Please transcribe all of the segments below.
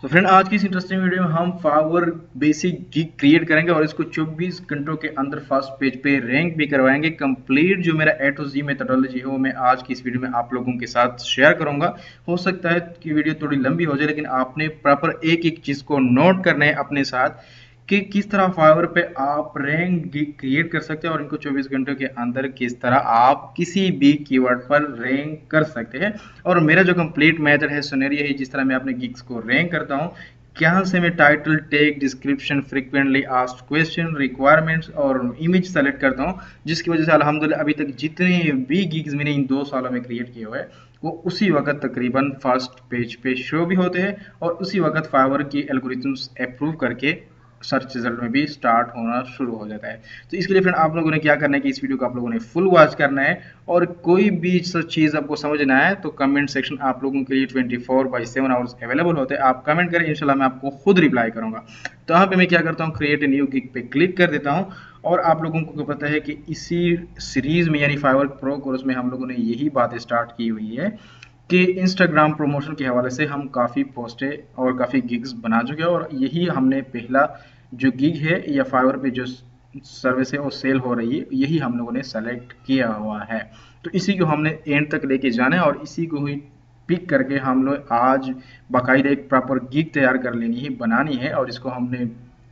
तो फ्रेंड आज की इस इंटरेस्टिंग वीडियो में हम फावर बेसिक गिग क्रिएट करेंगे और इसको 24 घंटों के अंदर फर्स्ट पेज पे रैंक भी करवाएंगे। कंप्लीट जो मेरा ए टू जी मेथोडोलॉजी है वो मैं आज की इस वीडियो में आप लोगों के साथ शेयर करूंगा। हो सकता है कि वीडियो थोड़ी लंबी हो जाए, लेकिन आपने प्रॉपर एक एक चीज को नोट करना है अपने साथ कि किस तरह फाइवर पे आप रैंक क्रिएट कर सकते हैं और इनको 24 घंटों के अंदर किस तरह आप किसी भी कीवर्ड पर रैंक कर सकते हैं। और मेरा जो कंप्लीट मेथड है सुनेरिया है, जिस तरह मैं अपने गिग्स को रैंक करता हूँ, क्या से मैं title, tag, description, frequently asked question, requirements और इमेज सेलेक्ट करता हूँ, जिसकी वजह से अल्हम्दुलिल्लाह अभी तक जितने भी गिग्स मैंने इन 2 सालों में क्रिएट किए हुए हैं वो उसी वक्त तकरीबन फर्स्ट पेज पे शो भी होते हैं और उसी वक्त फाइवर की एल्गोरिथम्स अप्रूव करके सर्च रिजल्ट में भी स्टार्ट होना शुरू हो जाता है। तो इसके लिए फ्रेंड आप लोगों ने क्या करना है कि इस वीडियो को आप लोगों ने फुल वॉच करना है और कोई भी सब चीज़ आपको समझना है तो कमेंट सेक्शन आप लोगों के लिए 24/7 आवर्स अवेलेबल होते हैं। आप कमेंट करें, इंशाल्लाह मैं आपको खुद रिप्लाई करूंगा। तो यहाँ पे मैं क्या करता हूँ, क्रिएट ए न्यू गिग पे क्लिक कर देता हूँ। और आप लोगों को पता है कि इसी सीरीज में यानी फाइवर प्रो कोर्स में हम लोगों ने यही बात स्टार्ट की हुई है कि इंस्टाग्राम प्रमोशन के हवाले से हम काफ़ी पोस्टें और काफ़ी गिग्स बना चुके हैं और यही हमने पहला जो गिग है या फाइवर पे जो सर्विस है वो सेल हो रही है, यही हम लोगों ने सेलेक्ट किया हुआ है। तो इसी को हमने एंड तक लेके जाना है और इसी को ही पिक करके हम लोग आज बाकायदा एक प्रॉपर गिग तैयार कर लेनी है, बनानी है और इसको हमने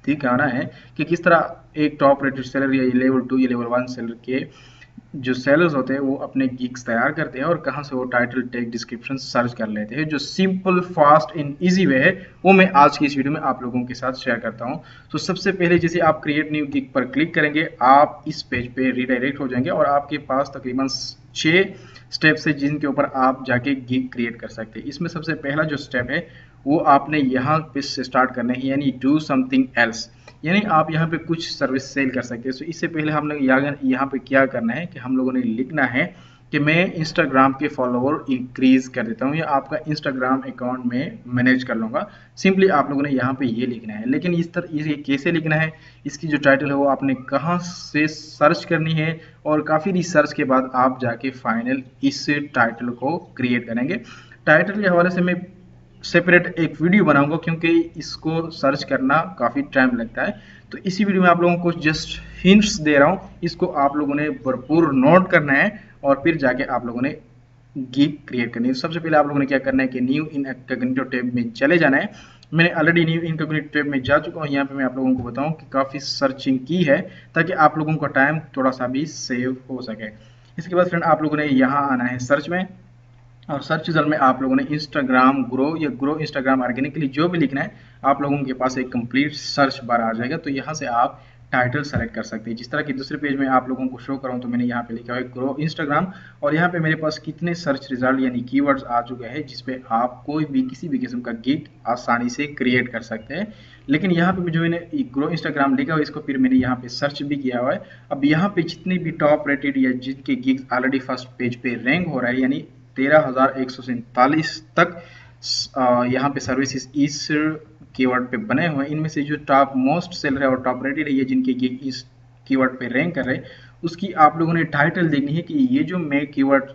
दिखाना है कि किस तरह एक टॉप रेटेड सेलर या लेवल 2 या लेवल 1 सेलर के जो सेलर्स होते हैं वो अपने गिग्स तैयार करते हैं और कहाँ से वो टाइटल, टैग, डिस्क्रिप्शन सर्च कर लेते हैं। जो simple, fast and easy way है वो मैं आज की इस वीडियो में आप लोगों के साथ शेयर करता हूँ। तो सबसे पहले जैसे आप क्रिएट न्यू गिग पर क्लिक करेंगे, आप इस पेज पे रिडायरेक्ट हो जाएंगे और आपके पास तकरीबन 6 स्टेप्स है जिनके ऊपर आप जाके गिग क्रिएट कर सकते हैं। इसमें सबसे पहला जो स्टेप है वो आपने यहाँ पे से स्टार्ट करना है, यानी डू समथिंग एल्स, यानी आप यहाँ पे कुछ सर्विस सेल कर सकते हैं। तो इससे पहले हम लोग यहाँ पे क्या करना है कि हम लोगों ने लिखना है कि मैं इंस्टाग्राम के फॉलोवर इंक्रीज कर देता हूँ या आपका इंस्टाग्राम अकाउंट में मैनेज कर लूँगा। सिंपली आप लोगों ने यहाँ पे ये लिखना है, लेकिन इस तरह ये कैसे लिखना है, इसकी जो टाइटल है वो आपने कहाँ से सर्च करनी है और काफ़ी रिसर्च के बाद आप जाके फाइनल इस टाइटल को क्रिएट करेंगे। टाइटल के हवाले से मैं सेपरेट एक वीडियो बनाऊंगा क्योंकि इसको सर्च करना काफ़ी टाइम लगता है। तो इसी वीडियो में आप लोगों को जस्ट हिंट्स दे रहा हूँ, इसको आप लोगों ने भरपूर नोट करना है और फिर जाके आप लोगों ने गिग क्रिएट करनी है। सबसे पहले आप लोगों ने क्या करना है कि न्यू इनकॉग्निटो टैब में चले जाना है। मैंने ऑलरेडी न्यू इनकॉग्निटो टैब में जा चुका हूँ। यहाँ पे मैं आप लोगों को बताऊँ कि काफ़ी सर्चिंग की है ताकि आप लोगों का टाइम थोड़ा सा भी सेव हो सके। इसके बाद फ्रेंड आप लोगों ने यहाँ आना है सर्च में और सर्च रिजल्ट में आप लोगों ने इंस्टाग्राम ग्रो या ग्रो इंस्टाग्राम ऑर्गेनिकली जो भी लिखना है आप लोगों के पास एक कंप्लीट सर्च बार आ जाएगा। तो यहाँ से आप टाइटल सेलेक्ट कर सकते हैं। जिस तरह कि दूसरे पेज में आप लोगों को शो कराऊँ तो मैंने यहाँ पे लिखा है ग्रो इंस्टाग्राम और यहाँ पे मेरे पास कितने सर्च रिजल्ट यानी कीवर्ड्स आ चुके हैं जिसपे आप कोई भी किसी भी किस्म का गिग आसानी से क्रिएट कर सकते हैं। लेकिन यहाँ पे जो मैंने ग्रो इंस्टाग्राम लिखा हुआ इसको फिर मैंने यहाँ पे सर्च भी किया हुआ है। अब यहाँ पे जितने भी टॉप रेटेड या जिनके गिग ऑलरेडी फर्स्ट पेज पे रैंक हो रहा है यानी 13,147 तक यहाँ पे सर्विसेज इस कीवर्ड पे बने हुए हैं। इनमें से जो टॉप मोस्ट सेलर है और टॉप रेटेड है ये जिनके गिग इस कीवर्ड पे रैंक कर रहे हैं, उसकी आप लोगों ने टाइटल देखनी है कि ये जो मैं कीवर्ड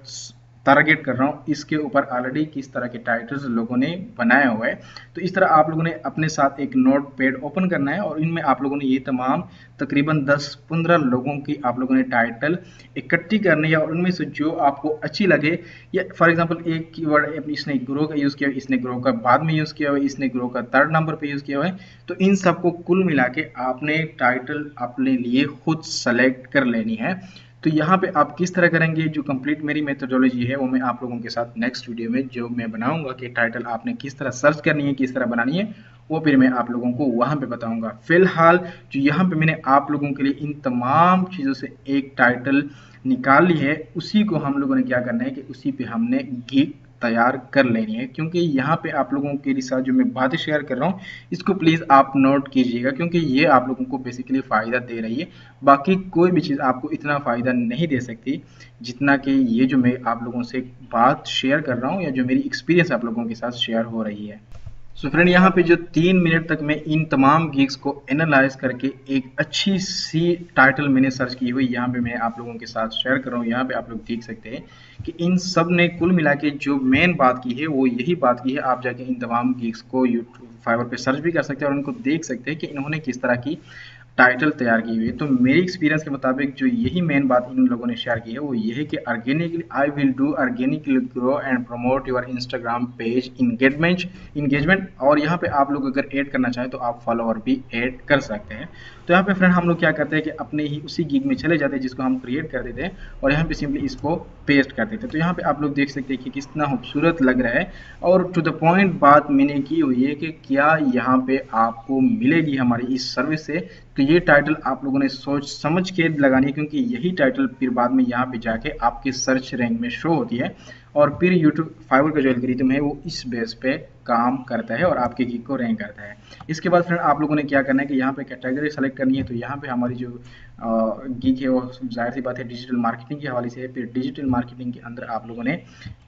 टारगेट कर रहा हूँ इसके ऊपर ऑलरेडी किस तरह के टाइटल्स लोगों ने बनाए हुए हैं। तो इस तरह आप लोगों ने अपने साथ एक नोट पैड ओपन करना है और इनमें आप लोगों ने ये तमाम तकरीबन 10-15 लोगों की आप लोगों ने टाइटल इकट्ठी करनी है और उनमें से जो आपको अच्छी लगे, या फॉर एग्जांपल एक कीवर्ड इसने ग्रो का यूज़ किया, इसने ग्रो का बाद में यूज़ किया हुआ, इसने ग्रो का 3rd नंबर पे यूज़ किया हुआ है। तो इन सबको कुल मिला के आपने टाइटल अपने लिए खुद सेलेक्ट कर लेनी है। तो यहाँ पे आप किस तरह करेंगे, जो कंप्लीट मेरी मेथोडोलॉजी है वो मैं आप लोगों के साथ नेक्स्ट वीडियो में जो मैं बनाऊंगा कि टाइटल आपने किस तरह सर्च करनी है, किस तरह बनानी है, वो फिर मैं आप लोगों को वहां पे बताऊंगा। फिलहाल जो यहाँ पे मैंने आप लोगों के लिए इन तमाम चीज़ों से एक टाइटल निकाल ली है, उसी को हम लोगों ने क्या करना है कि उसी पे हमने गिग तैयार कर लेनी है। क्योंकि यहाँ पे आप लोगों के साथ जो मैं बातें शेयर कर रहा हूँ इसको प्लीज़ आप नोट कीजिएगा क्योंकि ये आप लोगों को बेसिकली फ़ायदा दे रही है। बाकी कोई भी चीज़ आपको इतना फ़ायदा नहीं दे सकती जितना कि ये जो मैं आप लोगों से बात शेयर कर रहा हूँ या जो मेरी एक्सपीरियंस आप लोगों के साथ शेयर हो रही है। सो फ्रेंड, यहाँ पे जो 3 मिनट तक मैं इन तमाम गिग्स को एनालाइज करके एक अच्छी सी टाइटल मैंने सर्च की हुई यहाँ पे मैं आप लोगों के साथ शेयर कर रहा हूँ। यहाँ पे आप लोग देख सकते हैं कि इन सब ने कुल मिला के जो मेन बात की है वो यही बात की है। आप जाके इन तमाम गिग्स को यूट्यूब फाइवर पे सर्च भी कर सकते हैं और उनको देख सकते हैं कि इन्होंने किस तरह की टाइटल तैयार की हुई है। तो मेरे एक्सपीरियंस के मुताबिक जो यही मेन बात इन लोगों ने शेयर की है वो ये है कि organically I will do organically grow and promote your Instagram page engagement. और यहाँ पे आप लोग अगर ऐड करना चाहें तो आप फॉलोअर भी ऐड कर सकते हैं। तो यहाँ पे फ्रेंड हम लोग क्या करते हैं कि अपने ही उसी गिग में चले जाते हैं जिसको हम क्रिएट कर देते हैं और यहाँ पे सिंपली इसको पेस्ट कर देते हैं। तो यहाँ पे आप लोग देख सकते हैं कि कितना खूबसूरत लग रहा है और टू द पॉइंट बात मैंने की हुई है कि क्या यहाँ पे आपको मिलेगी हमारी इस सर्विस से। तो ये टाइटल आप लोगों ने सोच समझ के लगानी है क्योंकि यही टाइटल फिर बाद में यहाँ पे जाके आपके सर्च रैंक में शो होती है और फिर यूट्यूब फाइवर का जो एल्गोरिथम है वो इस बेस पे काम करता है और आपके गिग को रैंक करता है। इसके बाद फ्रेंड आप लोगों ने क्या करना है कि यहाँ पे कैटेगरी सेलेक्ट करनी है। तो यहाँ पे हमारी जो गिग है वो जाहिर सी बात है डिजिटल मार्केटिंग के हवाले से है। फिर डिजिटल मार्केटिंग के अंदर आप लोगों ने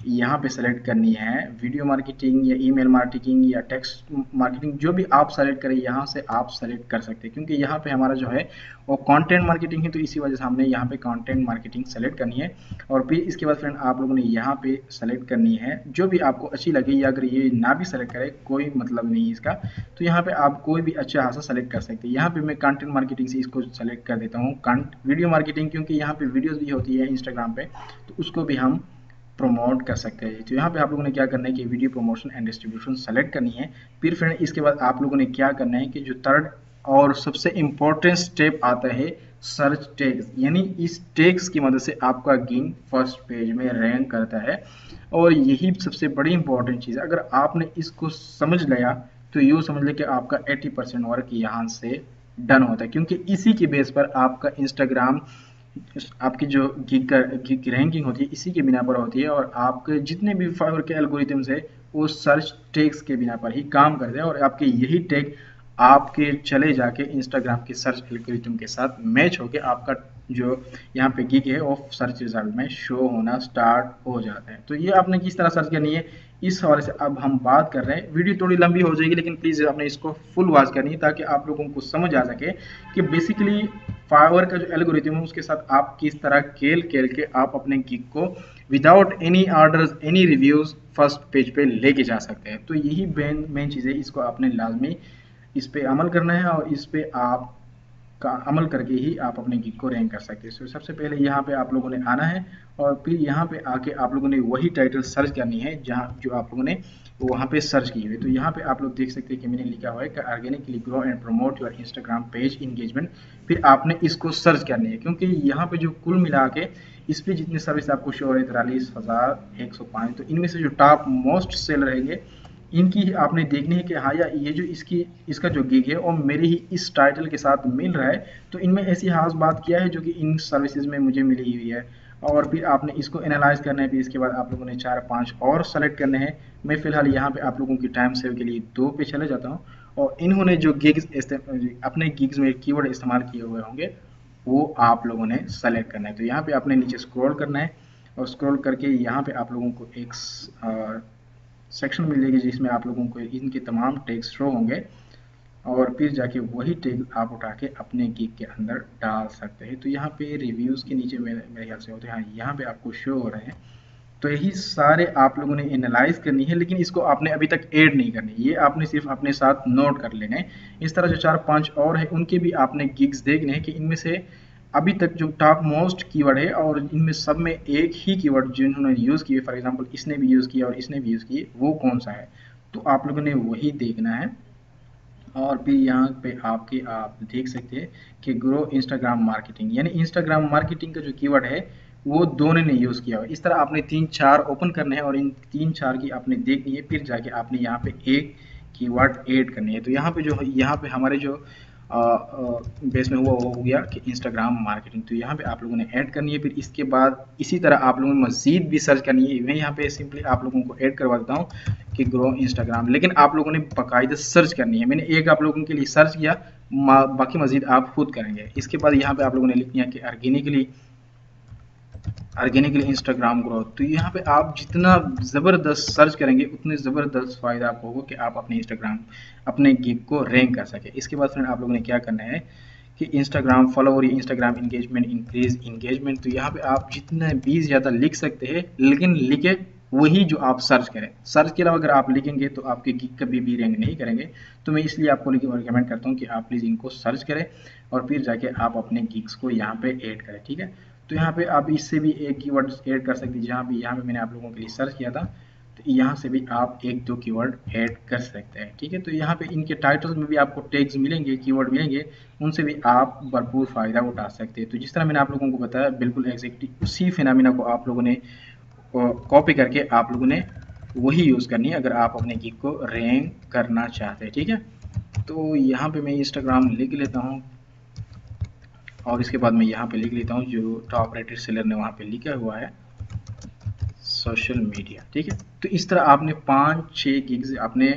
यहाँ पे सेलेक्ट करनी है वीडियो मार्केटिंग या ईमेल मार्केटिंग या टेक्स्ट मार्केटिंग, जो भी आप सेलेक्ट करें यहाँ से आप सेलेक्ट कर सकते हैं क्योंकि यहाँ पे हमारा जो है वो कंटेंट मार्केटिंग है। तो इसी वजह से हमने यहाँ पे कंटेंट मार्केटिंग सेलेक्ट करनी है। और फिर इसके बाद फ्रेंड आप लोगों ने यहाँ पे सेलेक्ट करनी है जो भी आपको अच्छी लगे, या अगर ये ना भी सेलेक्ट करे कोई मतलब नहीं है इसका। तो यहाँ पे आप कोई भी अच्छा खासा सेलेक्ट कर सकते हैं। यहाँ पे मैं कंटेंट मार्केटिंग से इसको सेलेक्ट कर देता हूँ वीडियो मार्केटिंग, क्योंकि यहाँ पे वीडियोस भी होती है इंस्टाग्राम पे तो उसको भी हम प्रमोट कर सकते हैं। तो यहाँ पे आप लोगों ने क्या करना है कि video promotion and distribution select करनी है। फिर फ्रेंड इसके बाद आप लोगों ने क्या करना है कि जो थर्ड और सबसे इम्पोर्टेंट स्टेप आता है सर्च टैग्स, यानी इस टैग्स की मदद से आपका गिग फर्स्ट पेज में रैंक करता है। और यही सबसे बड़ी इंपॉर्टेंट चीज़ है। अगर आपने इसको समझ लिया तो यूँ समझ ले कि आपका 80% वर्क यहाँ से डन होता है, क्योंकि इसी के बेस पर आपका इंस्टाग्राम आपकी जो गिग रैंकिंग होती है इसी के बिना पर होती है और आपके जितने भी फाइवर के एल्गोरिथम्स है वो सर्च टैग्स के बिना पर ही काम करते हैं और आपके यही टैग आपके चले जाके इंस्टाग्राम के सर्च एल्गोरिथम के साथ मैच होके आपका जो यहाँ पे गिग है वो सर्च रिजल्ट में शो होना स्टार्ट हो जाता है। तो ये आपने किस तरह सर्च करनी है इस हवाले से अब हम बात कर रहे हैं। वीडियो थोड़ी लंबी हो जाएगी लेकिन प्लीज़ आपने इसको फुल वॉच करनी है ताकि आप लोगों को समझ आ सके कि बेसिकली फाइवर का जो एल्गोरिथम है उसके साथ आप किस तरह खेल खेल के आप अपने गिग को without any orders any reviews first page पे लेके जा सकते हैं। तो यही मेन चीज़ है, इसको आपने लाजमी इस पे अमल करना है और इस पे आप का अमल करके ही आप अपने गिग को रैंक कर सकते हैं। तो सबसे पहले यहाँ पे आप लोगों ने आना है और फिर यहाँ पे आके आप लोगों ने वही टाइटल सर्च करनी है जहाँ जो आप लोगों ने वहाँ पे सर्च की हुई। तो यहाँ पे आप लोग देख सकते हैं कि मैंने लिखा हुआ है कि organically grow and promote your Instagram page engagement. फिर आपने इसको सर्च करनी है क्योंकि यहाँ पे जो कुल मिला के इस पर जितने सर्विस आपको शो हो रहे 43,105, तो इनमें से जो टॉप मोस्ट सेल रहेंगे इनकी आपने देखनी है कि हाँ या ये जो इसका जो गिग है और मेरे ही इस टाइटल के साथ मिल रहा है। तो इनमें ऐसी खास बात क्या है जो कि इन सर्विसेज में मुझे मिली हुई है और फिर आपने इसको एनालाइज करना है। फिर इसके बाद आप लोगों ने 4-5 और सेलेक्ट करने हैं। मैं फिलहाल यहाँ पे आप लोगों की टाइम सेव के लिए 2 पे चले जाता हूँ और इन्होंने जो गिग्स अपने गिग्स में कीवर्ड इस्तेमाल किए हुए होंगे वो आप लोगों ने सेलेक्ट करना है। तो यहाँ पे आपने नीचे स्क्रॉल करना है और स्क्रॉल करके यहाँ पे आप लोगों को एक सेक्शन मिलेगी जिसमें आप लोगों को इनके तमाम टैग्स शो होंगे और फिर जाके वही टैग आप उठा के अपने गिग के अंदर डाल सकते हैं। तो यहाँ पे रिव्यूज़ के नीचे मेरे ख्याल से होते हैं, यहाँ पे आपको शो हो रहे हैं। तो यही सारे आप लोगों ने एनालाइज करनी है लेकिन इसको आपने अभी तक ऐड नहीं करनी, ये आपने सिर्फ अपने साथ नोट कर लेने हैं। इस तरह जो 4-5 और है उनके भी आपने गिग्स देखने हैं कि इनमें से अभी तक जो टॉप मोस्ट कीवर्ड है और इनमें सब में एक ही कीवर्ड जिन्होंने यूज़ किए, फॉर एग्जांपल इसने भी यूज़ किया और इसने भी यूज़ किए, वो कौन सा है। तो आप लोगों ने वही देखना है और फिर यहाँ पे आप देख सकते हैं कि ग्रो इंस्टाग्राम मार्केटिंग, यानी इंस्टाग्राम मार्केटिंग का जो कीवर्ड है वो दोनों ने यूज़ किया हुआ है। इस तरह आपने 3-4 ओपन करने हैं और इन 3-4 की आपने देखनी है, फिर जाके आपने यहाँ पे एक कीवर्ड ऐड करनी है। तो यहाँ पे जो यहाँ पे हमारे जो बेस में हुआ वो हो गया कि इंस्टाग्राम मार्केटिंग, तो यहाँ पे आप लोगों ने ऐड करनी है। फिर इसके बाद इसी तरह आप लोगों ने मज़ीद भी सर्च करनी है। मैं यहाँ पे सिंपली आप लोगों को ऐड करवा देता हूँ कि ग्रो इंस्टाग्राम, लेकिन आप लोगों ने बाकायदा सर्च करनी है। मैंने एक आप लोगों के लिए सर्च किया, बाकी मज़ीद आप खुद करेंगे। इसके बाद यहाँ पे आप लोगों ने लिखनी है कि ऑर्गेनिकली ऑर्गेनिकली इंस्टाग्राम ग्रोथ। तो यहाँ पे आप जितना ज़बरदस्त सर्च करेंगे उतने ज़बरदस्त फ़ायदा आपको होगा कि आप अपने इंस्टाग्राम अपने गिग को रैंक कर सके। इसके बाद फ्रेंड आप लोगों ने क्या करना है कि इंस्टाग्राम फॉलोवर या इंस्टाग्राम इंगेजमेंट इंक्रीज इंगेजमेंट। तो यहाँ पे आप जितना भी ज़्यादा लिख सकते हैं, लेकिन लिखे वही जो आप सर्च करें। सर्च के अलावा अगर आप लिखेंगे तो आपके गिग कभी भी रैंक नहीं करेंगे। तो मैं इसलिए आपको रिकमेंड करता हूँ कि आप प्लीज़ इनको सर्च करें और फिर जाके आप अपने गिग्स को यहाँ पे ऐड करें, ठीक है। तो यहाँ पे आप इससे भी एक कीवर्ड ऐड कर सकते हैं। यहाँ पे मैंने आप लोगों के लिए सर्च किया था, तो यहाँ से भी आप एक दो कीवर्ड ऐड कर सकते हैं, ठीक है। तो यहाँ पे इनके टाइटल्स में भी आपको टैग्स मिलेंगे, कीवर्ड मिलेंगे, उनसे भी आप भरपूर फायदा उठा सकते हैं। तो जिस तरह मैंने आप लोगों को बताया बिल्कुल एग्जैक्टली उसी फिनोमेना को आप लोगों ने कॉपी करके आप लोगों ने वही यूज़ करनी है अगर आप अपने गिग को रैंक करना चाहते हैं, ठीक है। तो यहाँ पे मैं इंस्टाग्राम लिख लेता हूँ और इसके बाद मैं यहाँ पे लिख लेता हूँ जो टॉप रेटेड सेलर ने वहाँ पे लिखा हुआ है, सोशल मीडिया, ठीक है। तो इस तरह आपने 5-6 गिग्स आपने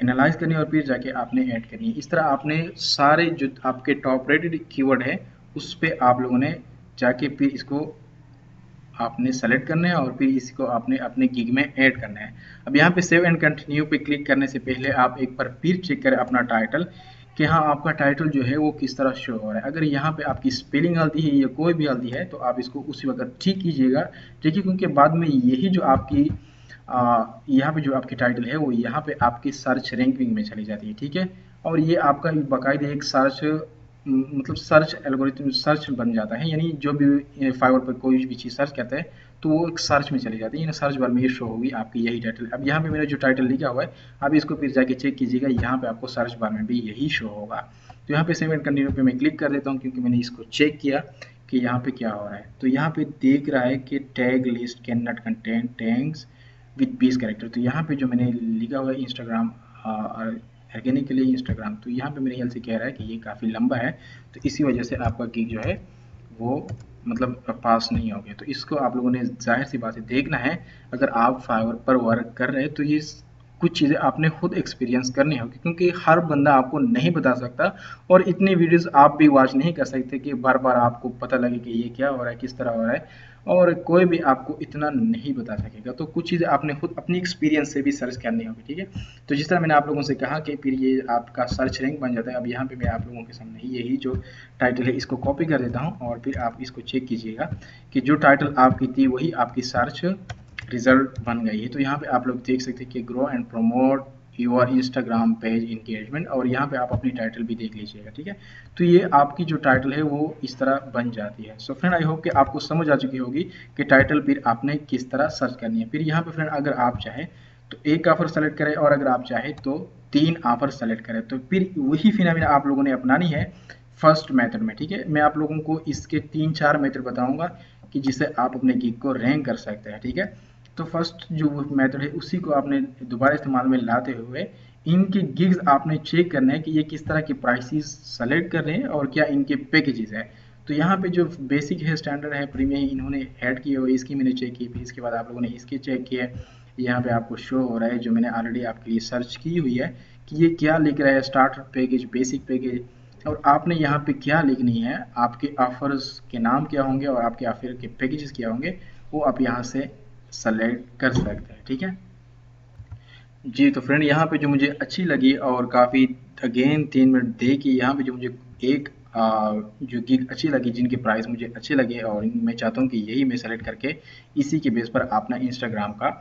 एनालाइज करनी है और फिर जाके आपने ऐड करनी है। इस तरह आपने सारे जो आपके टॉप रेटेड कीवर्ड है उस पे आप लोगों ने जाके फिर इसको आपने सेलेक्ट करना है और फिर इसको आपने अपने गिग में ऐड करना है। अब यहाँ पे सेव एंड कंटिन्यू पे क्लिक करने से पहले आप एक बार फिर चेक करें अपना टाइटल कि हाँ आपका टाइटल जो है वो किस तरह शो हो रहा है। अगर यहाँ पे आपकी स्पेलिंग गलती है या कोई भी गलती है तो आप इसको उसी वक्त ठीक कीजिएगा, ठीक है, क्योंकि बाद में यही जो आपकी यहाँ पे जो आपकी टाइटल है वो यहाँ पे आपकी सर्च रैंकिंग में चली जाती है, ठीक है। और ये आपका बाकायदा एक सर्च मतलब सर्च एल्गोरिथम सर्च बन जाता है, यानी जो भी फाइवर पर कोई भी चीज़ सर्च करता है तो वो एक सर्च में चली जाती है, यानी सर्च बार में ये शो होगी आपकी यही टाइटल। अब यहाँ पे मेरा जो टाइटल लिखा हुआ है आप इसको फिर जाके चेक कीजिएगा, यहाँ पे आपको सर्च बार में भी यही शो होगा। तो यहाँ पे सेव एंड कंटिन्यू पे मैं क्लिक कर देता हूँ क्योंकि मैंने इसको चेक किया कि यहाँ पे क्या हो रहा है। तो यहाँ पे देख रहा है कि tag list can not contain tags with 20 character. तो यहाँ पे जो मैंने लिखा हुआ है इंस्टाग्राम ऑर्गेनिक के लिए इंस्टाग्राम, तो यहाँ पे मेरे ख्याल से कह रहा है कि ये काफ़ी लंबा है, तो इसी वजह से आपका गिग जो है वो मतलब पास नहीं हो गया। तो इसको आप लोगों ने जाहिर सी बात है देखना है। अगर आप फाइवर पर वर्क कर रहे हैं तो ये कुछ चीज़ें आपने खुद एक्सपीरियंस करनी होगी, क्योंकि हर बंदा आपको नहीं बता सकता और इतनी वीडियोस आप भी वॉच नहीं कर सकते कि बार बार आपको पता लगे कि ये क्या हो रहा है, किस तरह हो रहा है, और कोई भी आपको इतना नहीं बता सकेगा। तो कुछ चीज़ें आपने खुद अपनी एक्सपीरियंस से भी सर्च करनी होगी, ठीक है। तो जिस तरह मैंने आप लोगों से कहा कि फिर ये आपका सर्च रैंक बन जाता है। अब यहाँ पे मैं आप लोगों के सामने यही जो टाइटल है इसको कॉपी कर देता हूँ और फिर आप इसको चेक कीजिएगा कि जो टाइटल आपकी थी वही आपकी सर्च रिजल्ट बन गई है। तो यहाँ पे आप लोग देख सकते हैं कि grow and promote your Instagram page engagement, और यहाँ पे आप अपनी टाइटल भी देख लीजिएगा, ठीक है। तो ये आपकी जो टाइटल है वो इस तरह बन जाती है। सो फ्रेंड आई होप कि आपको समझ आ चुकी होगी कि टाइटल फिर आपने किस तरह सर्च करनी है। फिर यहाँ पे फ्रेंड अगर आप चाहें तो एक ऑफर सेलेक्ट करें और अगर आप चाहें तो 3 ऑफर सेलेक्ट करें। तो फिर वही फिनोमेना आप लोगों ने अपनानी है फर्स्ट मेथड में, ठीक है। मैं आप लोगों को इसके 3-4 मेथड बताऊंगा कि जिससे आप अपने गिग को रैंक कर सकते हैं, ठीक है। तो फर्स्ट जो मेथड है उसी को आपने दोबारा इस्तेमाल में लाते हुए इनके गिग्स आपने चेक करना है कि ये किस तरह की प्राइसेस सेलेक्ट कर रहे हैं और क्या इनके पैकेजेस है। तो यहाँ पे जो बेसिक है, स्टैंडर्ड है, प्रीमियम इन्होंने ऐड किए हुए, इसकी मैंने चेक की, फिर इसके बाद आप लोगों ने इसके चेक किए। यहाँ पे आपको शो हो रहा है जो मैंने ऑलरेडी आपके लिए सर्च की हुई है कि ये क्या लिख रहा है, स्टार्टर पैकेज, बेसिक पैकेज, और आपने यहाँ पे क्या लिखनी है, आपके ऑफर्स के नाम क्या होंगे और आपके ऑफर के पैकेजेस क्या होंगे वो आप यहाँ से सेलेक्ट कर सकते हैं, ठीक है जी। तो फ्रेंड यहाँ पे जो मुझे अच्छी लगी और काफ़ी अगेन 3 मिनट दे के यहाँ पे जो मुझे एक जो गिग अच्छी लगी, जिनके प्राइस मुझे अच्छे लगे, और मैं चाहता हूँ कि यही मैं सेलेक्ट करके इसी के बेस पर अपना इंस्टाग्राम का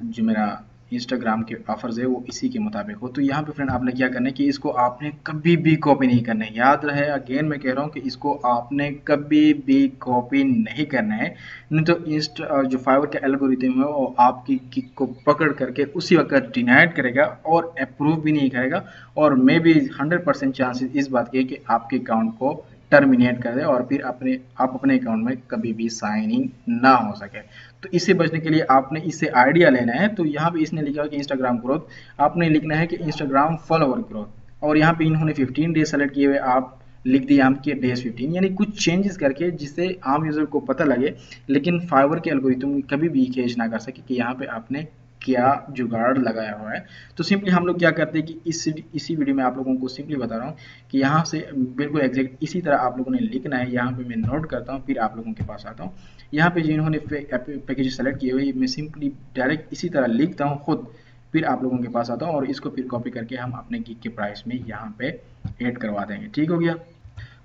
जो मेरा इंस्टाग्राम के ऑफर्स है वो इसी के मुताबिक हो। तो यहाँ पे फ्रेंड आपने क्या करना है कि इसको आपने कभी भी कॉपी नहीं करना है। याद रहे, अगेन मैं कह रहा हूँ कि इसको आपने कभी भी कॉपी नहीं करना है, नहीं तो जो फाइवर का एल्गोरिथम है वो आपकी गिग को पकड़ करके उसी वक्त डिनाइड करेगा और अप्रूव भी नहीं करेगा, और मे भी 100% चांसेस इस बात के कि आपके अकाउंट को टर्मिनेट कर दे और फिर आप अपने अकाउंट में कभी भी साइन इन ना हो सके। तो इससे बचने के लिए आपने इससे आइडिया लेना है। तो यहाँ पे इसने लिखा है कि इंस्टाग्राम ग्रोथ, आपने लिखना है कि इंस्टाग्राम फॉलोवर ग्रोथ, और यहाँ पे इन्होंने 15 डेज सेलेक्ट किए हुए, आप लिख दिया हम कि डेज 15, यानी कुछ चेंजेस करके जिससे आम यूजर को पता लगे, लेकिन फाइवर के एल्गोरिथम कभी भी कैच ना कर सके कि यहाँ पे आपने क्या जुगाड़ लगाया हुआ है। तो सिंपली हम लोग क्या करते हैं कि इसी वीडियो में आप लोगों को सिंपली बता रहा हूँ कि यहाँ से बिल्कुल एग्जैक्ट इसी तरह आप लोगों ने लिखना है। यहाँ पे मैं नोट करता हूँ, फिर आप लोगों के पास आता हूँ। यहाँ पे जिन्होंने पैकेज सेलेक्ट किए हुए, मैं सिंपली डायरेक्ट इसी तरह लिखता हूँ खुद, फिर आप लोगों के पास आता हूँ और इसको फिर कॉपी करके हम अपने गिग के प्राइस में यहाँ पे ऐड करवा देंगे। ठीक हो गया।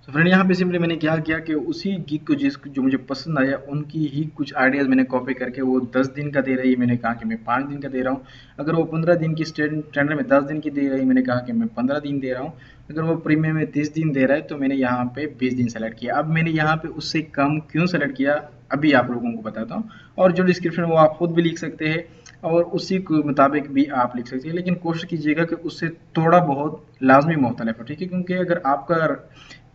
तो फ्रेंड यहाँ पे सिंपली मैंने क्या किया कि उसी गिग को जो मुझे पसंद आया उनकी ही कुछ आइडियाज़ मैंने कॉपी करके, वो 10 दिन का दे रही है, मैंने कहा कि मैं 5 दिन का दे रहा हूँ। अगर वो 15 दिन की स्टैंडर्ड में 10 दिन की दे रही है, मैंने कहा कि मैं 15 दिन दे रहा हूँ। अगर वो प्रीमियम में 30 दिन दे रहा है तो मैंने यहाँ पे 20 दिन सेलेक्ट किया। अब मैंने यहाँ पे उससे कम क्यों सेलेक्ट किया अभी आप लोगों को बताता हूँ, और जो डिस्क्रिप्शन वो आप खुद भी लिख सकते हैं और उसी के मुताबिक भी आप लिख सकते हैं, लेकिन कोशिश कीजिएगा कि उससे थोड़ा बहुत लाजमी मुख्तलिफ हो। ठीक है, क्योंकि अगर आपका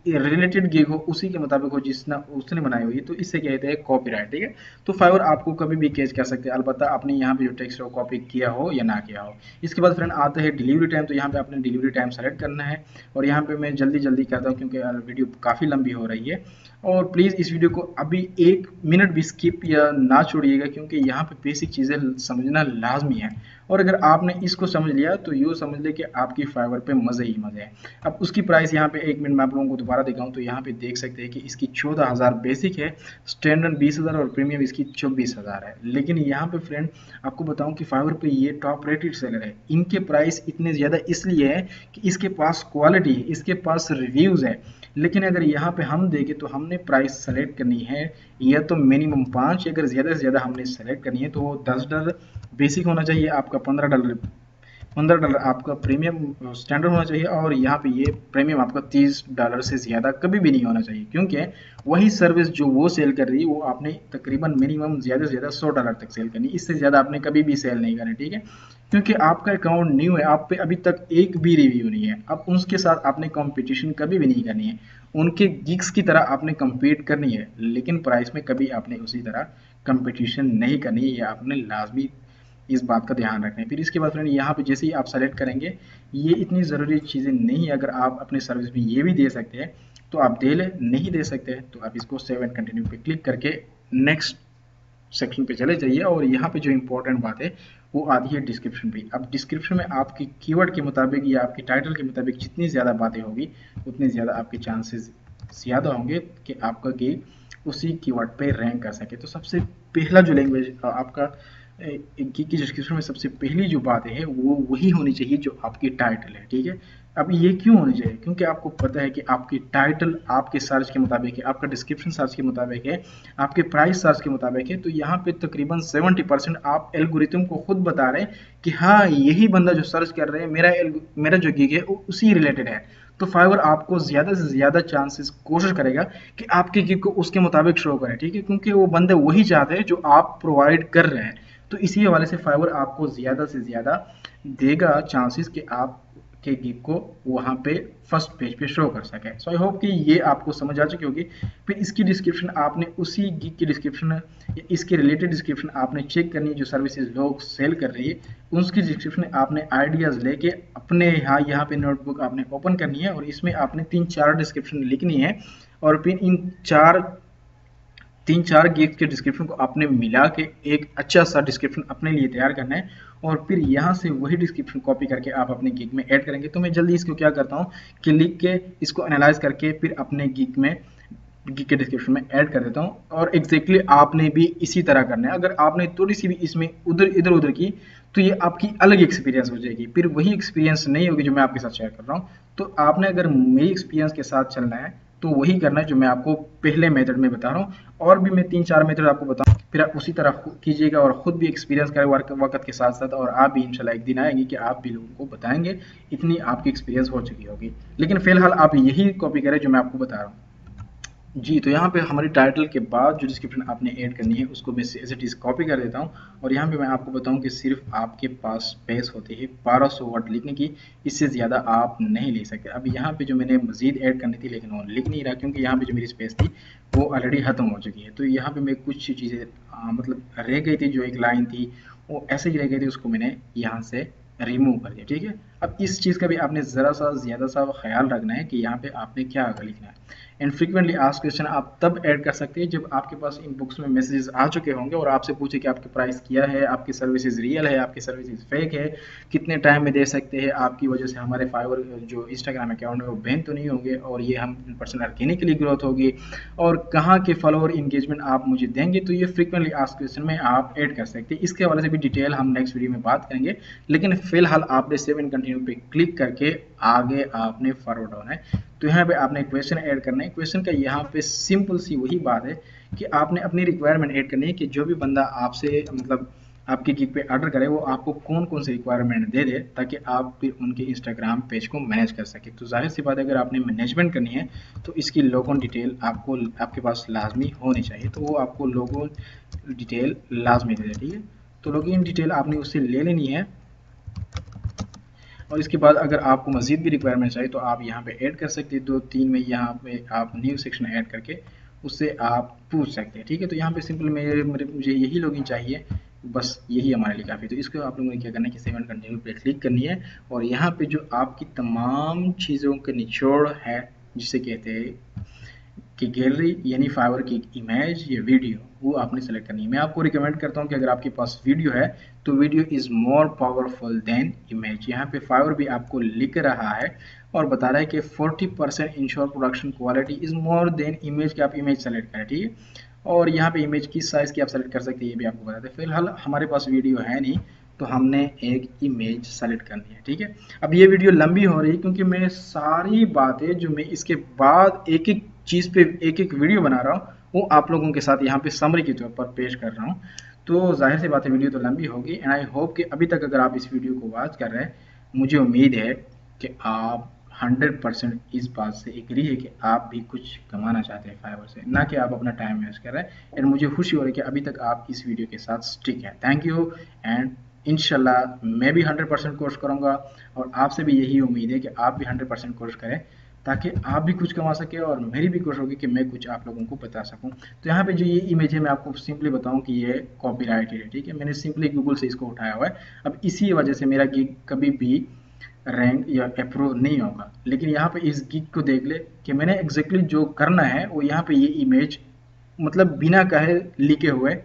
रिलेटेड गिग हो उसी के मुताबिक हो जिसना उसने बनाई हुई है तो इससे क्या कहते हैं कॉपीराइट। ठीक है, तो फाइवर आपको कभी भी कैच कर सकते हैं, अलबत्ता आपने यहाँ पे जो टेक्स्ट है वो कॉपी किया हो या ना किया हो। इसके बाद फ्रेंड आता है डिलीवरी टाइम। तो यहाँ पे आपने डिलीवरी टाइम सेलेक्ट करना है और यहाँ पे मैं जल्दी जल्दी करता हूँ क्योंकि वीडियो काफ़ी लंबी हो रही है। और प्लीज़ इस वीडियो को अभी 1 मिनट भी स्किप या ना छोड़िएगा क्योंकि यहाँ पे बेसिक चीज़ें समझना लाजमी है। और अगर आपने इसको समझ लिया तो यूँ समझ ले कि आपकी फाइवर पे मज़े ही मज़े हैं। अब उसकी प्राइस यहाँ पे 1 मिनट में आप लोगों को दोबारा दिखाऊं तो यहाँ पे देख सकते हैं कि इसकी 14,000 बेसिक है, स्टैंडर्ड 20,000 और प्रीमियम इसकी 24,000 है। लेकिन यहाँ पे फ्रेंड आपको बताऊं कि फाइवर पे ये टॉप रेटेड सेलर है। इनके प्राइस इतने ज़्यादा इसलिए है कि इसके पास क्वालिटी है, इसके पास रिव्यूज़ है। लेकिन अगर यहाँ पे हम देखें तो हमने प्राइस सेलेक्ट करनी है या तो मिनिमम 5, अगर ज़्यादा से ज़्यादा हमने सेलेक्ट करनी है तो वो $10 बेसिक होना चाहिए, आपका $15 आपका प्रीमियम स्टैंडर्ड होना चाहिए और यहाँ पे ये प्रीमियम आपका $30 से ज़्यादा कभी भी नहीं होना चाहिए, क्योंकि वही सर्विस जो वो सेल कर रही है वो आपने तकरीबन मिनिमम ज़्यादा से ज़्यादा $100 तक सेल करनी है, इससे ज़्यादा आपने कभी भी सेल नहीं करनी। ठीक है, क्योंकि आपका अकाउंट न्यू है, आप पे अभी तक एक भी रिव्यू नहीं है। अब उसके साथ आपने कंपटीशन कभी भी नहीं करनी है, उनके गिग्स की तरह आपने compete करनी है, लेकिन प्राइस में कभी आपने उसी तरह कंपटीशन नहीं करनी है। ये आपने लाजमी इस बात का ध्यान रखना है। फिर इसके बाद फ्रेंड यहाँ पे जैसे ही आप सेलेक्ट करेंगे, ये इतनी ज़रूरी चीज़ें नहीं है। अगर आप अपने सर्विस में ये भी दे सकते हैं तो आप दे लें, नहीं दे सकते हैं तो आप इसको सेव एंड कंटिन्यू पे क्लिक करके नेक्स्ट सेक्शन पे चले जाइए। और यहाँ पे जो इंपॉर्टेंट बात है वो आती है डिस्क्रिप्शन पे। अब डिस्क्रिप्शन में आपकी कीवर्ड के मुताबिक या आपकी टाइटल के मुताबिक जितनी ज़्यादा बातें होगी उतनी ज़्यादा आपके चांसेस ज़्यादा होंगे कि आपका गिग उसी कीवर्ड पे रैंक कर सके। तो सबसे पहला जो लैंग्वेज आपका गिग की डिस्क्रिप्शन में सबसे पहली जो बात है वो वही होनी चाहिए जो आपकी टाइटल है। ठीक है, अब ये क्यों होनी चाहिए, क्योंकि आपको पता है कि आपकी टाइटल आपके सर्च के मुताबिक है, आपका डिस्क्रिप्शन सर्च के मुताबिक है, आपके प्राइस सर्च के मुताबिक है। तो यहाँ पे तकरीबन 70% आप एल्गोरिथम को खुद बता रहे हैं कि हाँ यही बंदा जो सर्च कर रहे हैं मेरा जो गिग है वो उसी रिलेटेड है। तो फाइवर आपको ज़्यादा से ज़्यादा चांसेस कोशिश करेगा कि आपके गिग को उसके मुताबिक शो करे। ठीक है, क्योंकि वो बंदे वही चाहते हैं जो आप प्रोवाइड कर रहे हैं। तो इसी हवाले से फाइवर आपको ज़्यादा से ज़्यादा देगा चांसेस कि आप के गिग को वहाँ पे फर्स्ट पेज पे शो कर सके। सो आई होप कि ये आपको समझ आ चुकी होगी। फिर इसकी डिस्क्रिप्शन आपने उसी गिग की डिस्क्रिप्शन या इसके रिलेटेड डिस्क्रिप्शन आपने चेक करनी है जो सर्विसेज लोग सेल कर रही है, उसकी डिस्क्रिप्शन आपने आइडियाज़ लेके अपने यहाँ पे नोटबुक आपने ओपन करनी है और इसमें आपने 3-4 डिस्क्रिप्शन लिखनी है और फिर इन 3-4 गिग के डिस्क्रिप्शन को आपने मिला के एक अच्छा सा डिस्क्रिप्शन अपने लिए तैयार करना है और फिर यहाँ से वही डिस्क्रिप्शन कॉपी करके आप अपने गिग में ऐड करेंगे। तो मैं जल्दी इसको क्या करता हूँ कि लिख के इसको एनालाइज करके फिर अपने गिग के डिस्क्रिप्शन में ऐड कर देता हूँ। और एग्जैक्टली आपने भी इसी तरह करना है। अगर आपने थोड़ी सी भी इसमें इधर उधर की तो ये आपकी अलग एक्सपीरियंस हो जाएगी, फिर वही एक्सपीरियंस नहीं होगी जो मैं आपके साथ शेयर कर रहा हूँ। तो आपने अगर मेरी एक्सपीरियंस के साथ चलना है तो वही करना है जो मैं आपको पहले मेथड में बता रहा हूँ। और भी मैं 3-4 मेथड आपको बताऊँ, फिर आप उसी तरह कीजिएगा और ख़ुद भी एक्सपीरियंस करें वक्त के साथ साथ। और आप भी इंशाल्लाह एक दिन आएंगे कि आप भी लोगों को बताएंगे, इतनी आपकी एक्सपीरियंस हो चुकी होगी। लेकिन फ़िलहाल आप यही कॉपी करें जो मैं आपको बता रहा हूँ। जी, तो यहाँ पे हमारी टाइटल के बाद जो डिस्क्रिप्शन आपने ऐड करनी है उसको मैं एज इट इज़ कॉपी कर देता हूँ। और यहाँ पे मैं आपको बताऊँ कि सिर्फ आपके पास स्पेस होती है 1200 वर्ड लिखने की, इससे ज़्यादा आप नहीं लिख सकते। अब यहाँ पे जो मैंने मज़ीद ऐड करनी थी लेकिन वो लिख नहीं रहा क्योंकि यहाँ पे जो मेरी स्पेस थी वो ऑलरेडी ख़त्म हो चुकी है। तो यहाँ पे मैं कुछ चीज़ें मतलब रह गई थी, जो एक लाइन थी वो ऐसे ही रह गई थी, उसको मैंने यहाँ से रिमूव कर दिया। ठीक है, अब इस चीज़ का भी आपने ज़रा सा ज़्यादा सा ख्याल रखना है कि यहाँ पे आपने क्या आगे लिखना है। एंड फ्रीक्वेंटली आस्क्ड क्वेश्चन आप तब ऐड कर सकते हैं जब आपके पास इनबॉक्स में मैसेजेस आ चुके होंगे और आपसे पूछे कि आपके प्राइस क्या है, आपकी सर्विसेज रियल है, आपकी सर्विसेज फेक है, कितने टाइम में दे सकते हैं, आपकी वजह से हमारे फाइवर जो इंस्टाग्राम अकाउंट है वो बैन तो नहीं होंगे और ये हम % ऑर्गेनिकली ग्रोथ होगी, और कहाँ के फॉलोअर इंगेजमेंट आप मुझे देंगे। तो ये फ्रीक्वेंटली आस्क्ड क्वेश्चन में आप ऐड कर सकते हैं। इसके हवाले से भी डिटेल हम नेक्स्ट वीडियो में बात करेंगे, लेकिन फिलहाल आपने सेव एंड कंटिन्यू पे क्लिक करके आगे आपने फॉरवर्ड होना है। तो यहाँ पे आपने क्वेश्चन ऐड करना है। क्वेश्चन का यहाँ पे सिंपल सी वही बात है कि आपने अपनी रिक्वायरमेंट ऐड करनी है कि जो भी बंदा आपसे मतलब आपके गिग पे ऑर्डर करे वो आपको कौन कौन सी रिक्वायरमेंट दे दे, ताकि आप फिर उनके इंस्टाग्राम पेज को मैनेज कर सके। तो जाहिर सी बात है, अगर आपने मैनेजमेंट करनी है तो इसकी लोगोन डिटेल आपको आपके पास लाजमी होनी चाहिए। तो वो आपको लोगोन डिटेल लाजमी दे दे, ठीक है। तो लोगोन डिटेल आपने उससे ले लेनी है, और इसके बाद अगर आपको मज़ीद भी रिक्वायरमेंट चाहिए तो आप यहाँ पे ऐड कर सकते हैं। 2-3 में यहाँ पे आप न्यू सेक्शन ऐड करके उससे आप पूछ सकते हैं, ठीक है। तो यहाँ पे सिंपल मुझे यही लॉगिन चाहिए, बस यही हमारे लिए काफ़ी। तो इसको आप लोगों ने क्या करना है कि सेव एंड कंटिन्यू पे क्लिक करनी है, और यहाँ पे जो आपकी तमाम चीज़ों का निचोड़ है जिसे कहते हैं कि गैलरी यानी फाइवर की इमेज या वीडियो, वो आपने सेलेक्ट करनी है। मैं आपको रिकमेंड करता हूँ कि अगर आपके पास वीडियो है तो video is more powerful than image. यहाँ पे फाइवर भी आपको लिख रहा है और बता रहा है कि 40% ensure production quality is more than image, कि आप इमेज सेलेक्ट करें, ठीक है। और यहाँ पे इमेज किस साइज़ की आप सेलेक्ट कर सकते हैं ये भी आपको बताते हैं। फिलहाल हमारे पास वीडियो है नहीं, तो हमने एक इमेज सेलेक्ट करनी है, ठीक है। अब ये वीडियो लंबी हो रही है क्योंकि मैं सारी बातें जो मैं इसके बाद एक एक चीज़ पे एक एक वीडियो बना रहा हूँ वो आप लोगों के साथ यहाँ पे समरी के तौर पर पेश कर रहा हूँ। तो जाहिर सी बात है वीडियो तो लंबी होगी, एंड आई होप कि अभी तक अगर आप इस वीडियो को वॉच कर रहे हैं, मुझे उम्मीद है कि आप 100% इस बात से एग्री है कि आप भी कुछ कमाना चाहते हैं फाइवर से, ना कि आप अपना टाइम वेस्ट कर रहे हैं। एंड मुझे खुशी हो रही है कि अभी तक आप इस वीडियो के साथ स्टिक है। थैंक यू, एंड इंशाल्लाह मैं भी 100% कोर्स करूँगा, और आपसे भी यही उम्मीद है कि आप भी 100% कोर्स करें, ताकि आप भी कुछ कमा सके और मेरी भी कोशिश होगी कि मैं कुछ आप लोगों को बता सकूं। तो यहाँ पे जो ये इमेज है मैं आपको सिंपली बताऊं कि ये कॉपीराइटेड है, ठीक है। मैंने सिंपली गूगल से इसको उठाया हुआ है। अब इसी वजह से मेरा गिग कभी भी रैंक या अप्रूव नहीं होगा। लेकिन यहाँ पे इस गिग को देख ले कि मैंने एग्जैक्टली जो करना है वो यहाँ पे ये इमेज मतलब बिना कहे लिखे हुए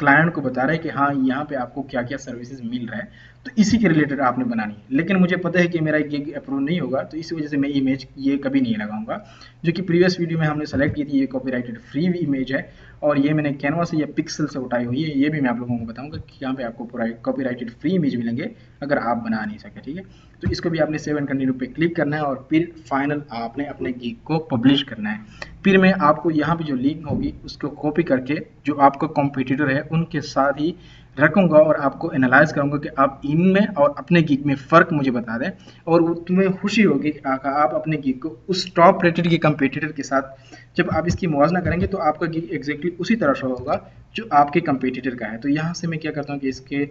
क्लाइंट को बता रहा है कि हाँ यहाँ पे आपको क्या क्या सर्विसेज मिल रहा है, तो इसी के रिलेटेड आपने बनानी है। लेकिन मुझे पता है कि मेरा गिग अप्रूव नहीं होगा, तो इसी वजह से मैं इमेज ये कभी नहीं लगाऊंगा। जो कि प्रीवियस वीडियो में हमने सेलेक्ट की थी, ये कॉपीराइटेड फ्री इमेज है, और ये मैंने कैनवा से या पिक्सल से उठाई हुई है। ये भी मैं आप लोगों को बताऊंगा कि यहाँ पे आपको कॉपीराइटेड फ्री इमेज मिलेंगे अगर आप बना नहीं सके, ठीक है। तो इसको भी आपने सेव एंड कंटिन्यू पे क्लिक करना है, और फिर फाइनल आपने अपने गिग को पब्लिश करना है। फिर मैं आपको यहाँ पे जो लिंक होगी उसको कॉपी करके जो आपका कॉम्पिटिटर है उनके साथ ही रखूंगा, और आपको एनालाइज करूंगा कि आप इनमें और अपने गिग में फ़र्क मुझे बता दें, और वो तुम्हें खुशी होगी कि आप अपने गिग को उस टॉप रेटेड के कंपटीटर के साथ जब आप इसकी मुआवजा करेंगे तो आपका गिग एग्जैक्टली उसी तरह शो होगा जो आपके कंपटीटर का है। तो यहाँ से मैं क्या करता हूँ कि इसके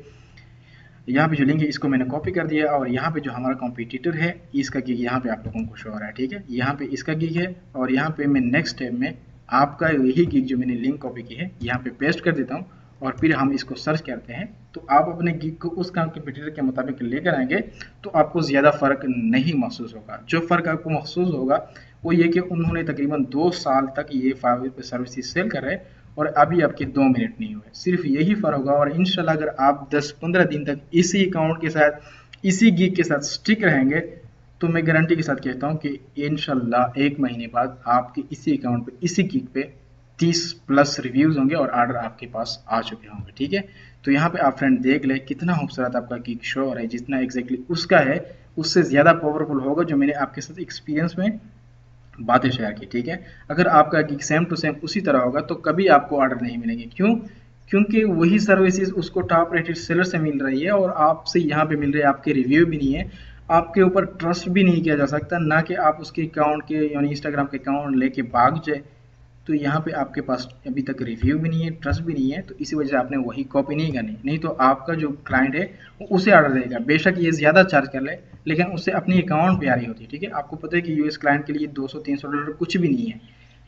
यहाँ पे जो लिंक है इसको मैंने कॉपी कर दिया, और यहाँ पे जो हमारा कॉम्पिटिटर है इसका गिग यहाँ पे आप लोगों को शो हो रहा है, ठीक है। यहाँ पे इसका गिग है, और यहाँ पे मैं नेक्स्ट स्टेप में आपका यही गिग जो मैंने लिंक कॉपी की है यहाँ पे पेस्ट कर देता हूँ, और फिर हम इसको सर्च करते हैं। तो आप अपने गिग को उस कॉम्पिटिटर के मुताबिक लेकर आएंगे तो आपको ज़्यादा फ़र्क नहीं महसूस होगा। जो फ़र्क आपको महसूस होगा वो ये कि उन्होंने तकरीबन 2 साल तक ये फाइवर सर्विसेज सेल कर रहे हैं, और अभी आपके 2 मिनट नहीं हुए। सिर्फ यही फ़र्क होगा, और इंशाल्लाह अगर आप 10-15 दिन तक इसी अकाउंट के साथ इसी गिग के साथ स्टिक रहेंगे तो मैं गारंटी के साथ कहता हूँ कि इंशाल्लाह 1 महीने बाद आपके इसी अकाउंट पे इसी गिग पे 30+ रिव्यूज़ होंगे और ऑर्डर आपके पास आ चुके होंगे, ठीक है। तो यहाँ पे आप फ्रेंड देख ले कितना खूबसूरत आपका गिग शो हो रहा है, जितना एग्जैक्टली उसका है उससे ज़्यादा पावरफुल होगा जो मैंने आपके साथ एक्सपीरियंस में बातें शेयर की, ठीक है। अगर आपका गिग सेम टू सेम उसी तरह होगा तो कभी आपको ऑर्डर नहीं मिलेंगे। क्यों? क्योंकि वही सर्विसेज उसको टॉप रेटेड सेलर से मिल रही है और आपसे यहाँ पे मिल रही है, आपके रिव्यू भी नहीं है, आपके ऊपर ट्रस्ट भी नहीं किया जा सकता, ना कि आप उसके अकाउंट के यानी इंस्टाग्राम के अकाउंट लेके भाग जाए। तो यहाँ पे आपके पास अभी तक रिव्यू भी नहीं है, ट्रस्ट भी नहीं है, तो इसी वजह से आपने वही कॉपी नहीं करनी। नहीं तो आपका जो क्लाइंट है वो उसे ऑर्डर देगा, बेशक ये ज़्यादा चार्ज कर ले, लेकिन उससे अपनी अकाउंट प्यारी होती है, ठीक है। आपको पता है कि यूएस क्लाइंट के लिए $200-300 कुछ भी नहीं है,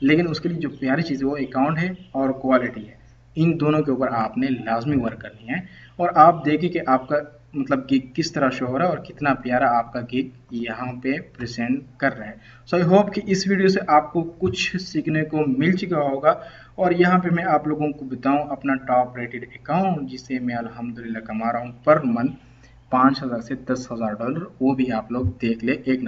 लेकिन उसके लिए जो प्यारी चीज़ है वो अकाउंट है और क्वालिटी है। इन दोनों के ऊपर आपने लाजमी वर्क करनी है, और आप देखिए कि आपका मतलब गिग किस तरह शो हो रहा है और कितना प्यारा आपका गिग यहाँ पे प्रेजेंट कर रहा है। सो आई होप कि इस वीडियो से आपको कुछ सीखने को मिल चुका होगा। और यहाँ पे मैं आप लोगों को बताऊं अपना टॉप रेटेड अकाउंट जिसे मैं अल्हम्दुलिल्लाह कमा रहा हूँ पर मंथ 5,000 से 10,000 डॉलर, वो भी आप लोग देख ले एक।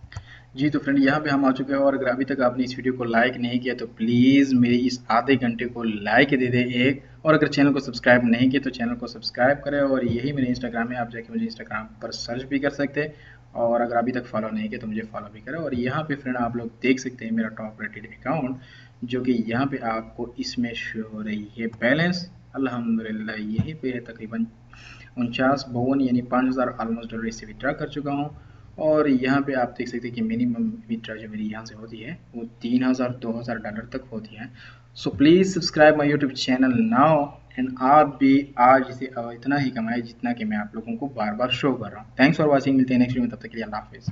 जी तो फ्रेंड, यहाँ पे हम आ चुके हैं और अगर अभी तक आपने इस वीडियो को लाइक नहीं किया तो प्लीज़ मेरे इस आधे घंटे को लाइक दे दे एक, और अगर चैनल को सब्सक्राइब नहीं किया तो चैनल को सब्सक्राइब करें। और यही मेरे इंस्टाग्राम है, आप जाके मुझे इंस्टाग्राम पर सर्च भी कर सकते हैं, और अगर अभी तक फॉलो नहीं किया तो मुझे फॉलो भी करें। और यहाँ पे फ्रेंड आप लोग देख सकते हैं मेरा टॉप रेटेड अकाउंट, जो कि यहाँ पे आपको इसमें शो हो रही है बैलेंस अल्हम्दुलिल्लाह यहीं पे है तकरीबन 49 52 यानी 5,000 ऑलमोस्ट डॉलर इससे विड्रा कर चुका हूँ। और यहाँ पे आप देख सकते हैं कि मिनिमम विड्रा जो मेरी यहाँ से होती है वो 3,000 2,000 डॉलर तक होती है। So please subscribe my YouTube channel now and आप भी आज इसे इतना ही कमाए जितना कि मैं आप लोगों को बार बार शो कर रहा हूँ। थैंक्स फॉर वॉचिंग, मिलते हैं नेक्स्ट वीडियो में, तब तक के लिए अल्लाह हाफिज़।